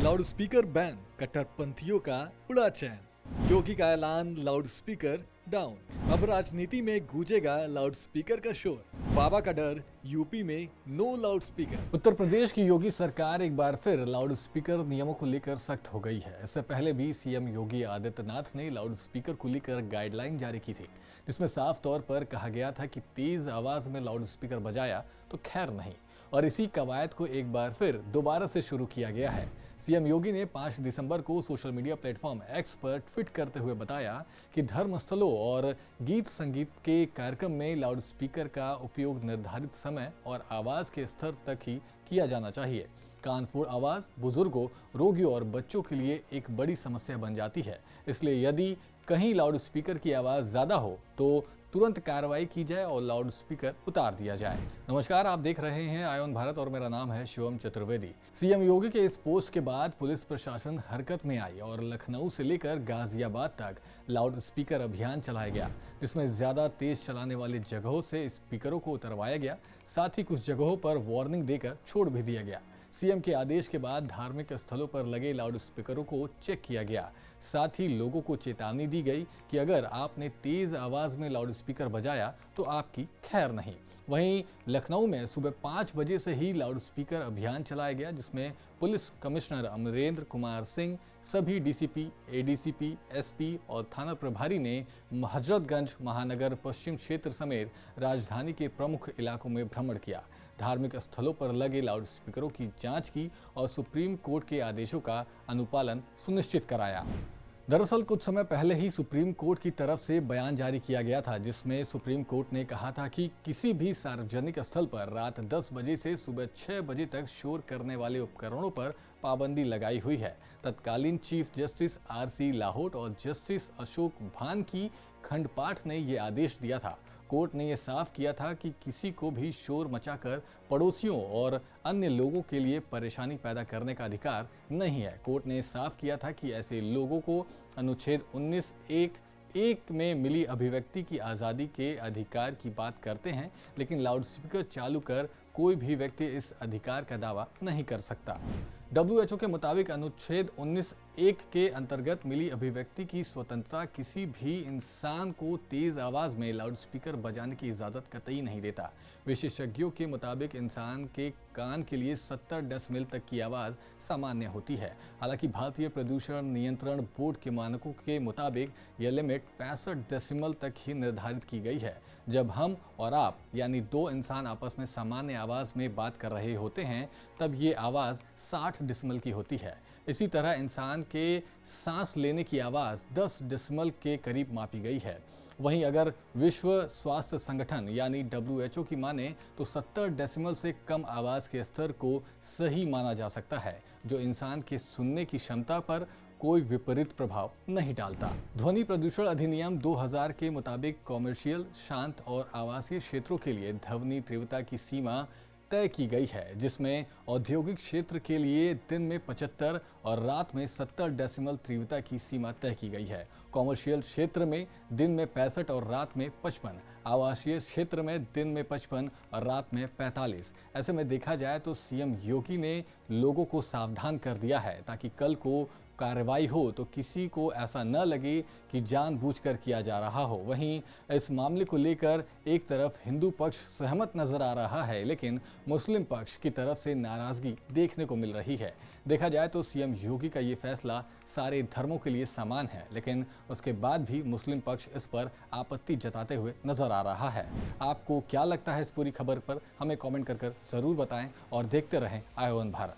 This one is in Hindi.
लाउडस्पीकर बैन, कट्टरपंथियों का उड़ा चैन। योगी का ऐलान, लाउडस्पीकर डाउन। अब राजनीति में गूंजेगा लाउडस्पीकर का शोर। बाबा का डर, यूपी में नो लाउडस्पीकर। उत्तर प्रदेश की योगी सरकार एक बार फिर लाउडस्पीकर नियमों को लेकर सख्त हो गई है। इससे पहले भी सीएम योगी आदित्यनाथ ने लाउडस्पीकर को लेकर गाइडलाइन जारी की थी, जिसमें साफ तौर पर कहा गया था कि तेज आवाज में लाउडस्पीकर बजाया तो खैर नहीं, और इसी कवायद को एक बार फिर दोबारा से शुरू किया गया है। सीएम योगी ने 5 दिसंबर को सोशल मीडिया प्लेटफॉर्म एक्स पर ट्वीट करते हुए बताया कि धर्मस्थलों और गीत संगीत के कार्यक्रम में लाउडस्पीकर का उपयोग निर्धारित समय और आवाज के स्तर तक ही किया जाना चाहिए। कानफोड़ आवाज बुजुर्गों, रोगियों और बच्चों के लिए एक बड़ी समस्या बन जाती है, इसलिए यदि कहीं लाउडस्पीकर की आवाज ज्यादा हो तो तुरंत कार्रवाई की जाए और लाउडस्पीकर उतार दिया जाए। नमस्कार, आप देख रहे हैं आयोन भारत और मेरा नाम है शिवम चतुर्वेदी। सीएम योगी के इस पोस्ट के बाद पुलिस प्रशासन हरकत में आई और लखनऊ से लेकर गाजियाबाद तक लाउडस्पीकर अभियान चलाया गया, जिसमें ज्यादा तेज चलाने वाली जगहों से स्पीकरों को उतरवाया गया। साथ ही कुछ जगहों पर वार्निंग देकर छोड़ भी दिया गया। सीएम के आदेश के बाद धार्मिक स्थलों पर लगे लाउडस्पीकरों को चेक किया गया। साथ ही लोगों को चेतावनी दी गई कि अगर आपने तेज आवाज में लाउडस्पीकर बजाया तो आपकी खैर नहीं। वहीं लखनऊ में सुबह 5 बजे से ही लाउडस्पीकर अभियान चलाया गया, जिसमें पुलिस कमिश्नर अमरेंद्र कुमार सिंह, सभी डीसीपी, एडीसीपी, एसपी और थाना प्रभारी ने हजरतगंज महानगर पश्चिम क्षेत्र समेत राजधानी के प्रमुख इलाकों में भ्रमण किया, धार्मिक स्थलों पर लगे लाउडस्पीकरों की जांच की और सुप्रीम कोर्ट के आदेशों का अनुपालन सुनिश्चित कराया। दरअसल कुछ समय पहले ही सुप्रीम कोर्ट की तरफ से बयान जारी किया गया था, जिसमें सुप्रीम कोर्ट ने कहा था कि किसी भी सार्वजनिक स्थल पर रात 10 बजे से सुबह 6 बजे तक शोर करने वाले उपकरणों पर पाबंदी लगाई हुई है। तत्कालीन चीफ जस्टिस आरसी लाहोट और जस्टिस अशोक भान की खंडपाठ ने ये आदेश दिया था। कोर्ट ने यह साफ किया था कि किसी को भी शोर मचाकर पड़ोसियों और अन्य लोगों के लिए परेशानी पैदा करने का अधिकार नहीं है। कोर्ट ने साफ किया था कि ऐसे लोगों को अनुच्छेद 19(1)(1) में मिली अभिव्यक्ति की आज़ादी के अधिकार की बात करते हैं, लेकिन लाउडस्पीकर चालू कर कोई भी व्यक्ति इस अधिकार का दावा नहीं कर सकता। WHO के मुताबिक अनुच्छेद 19(1) के अंतर्गत मिली अभिव्यक्ति की स्वतंत्रता किसी भी इंसान को तेज आवाज में लाउडस्पीकर बजाने की इजाजत कतई नहीं देता। विशेषज्ञों के मुताबिक इंसान के कान के लिए 70 डेसिबल तक की आवाज सामान्य होती है। हालांकि भारतीय प्रदूषण नियंत्रण बोर्ड के मानकों के मुताबिक यह लिमिट 65 डेसिबल तक ही निर्धारित की गई है। जब हम और आप यानी दो इंसान आपस में सामान्य आवाज में बात कर रहे होते हैं, तब ये आवाज 60 डेसिबल की होती है। इसी तरह इंसान के सांस लेने की आवाज 10 डेसिबल के करीब मापी गई है। वहीं अगर विश्व स्वास्थ्य संगठन यानी WHO की माने तो 70 डेसिबल से कम आवाज के स्तर को सही माना जा सकता है, जो इंसान के सुनने की क्षमता पर कोई विपरीत प्रभाव नहीं डालता। ध्वनि प्रदूषण अधिनियम 2000 के मुताबिक कॉमर्शियल, शांत और आवासीय क्षेत्रों के लिए ध्वनि तीव्रता की सीमा तय की गई है, जिसमें औद्योगिक क्षेत्र के लिए दिन में 75 और रात में 70 डेसिबल तीव्रता की सीमा तय की गई है। कॉमर्शियल क्षेत्र में दिन में 65 और रात में 55, आवासीय क्षेत्र में दिन में 55 और रात में 45। ऐसे में देखा जाए तो सीएम योगी ने लोगों को सावधान कर दिया है, ताकि कल को कार्रवाई हो तो किसी को ऐसा न लगे कि जानबूझकर किया जा रहा हो। वहीं इस मामले को लेकर एक तरफ हिंदू पक्ष सहमत नजर आ रहा है, लेकिन मुस्लिम पक्ष की तरफ से नाराजगी देखने को मिल रही है। देखा जाए तो सीएम योगी का ये फैसला सारे धर्मों के लिए समान है, लेकिन उसके बाद भी मुस्लिम पक्ष इस पर आपत्ति जताते हुए नजर आ रहा है। आपको क्या लगता है इस पूरी खबर पर? हमें कमेंट कर जरूर बताएं और देखते रहें आयोन भारत।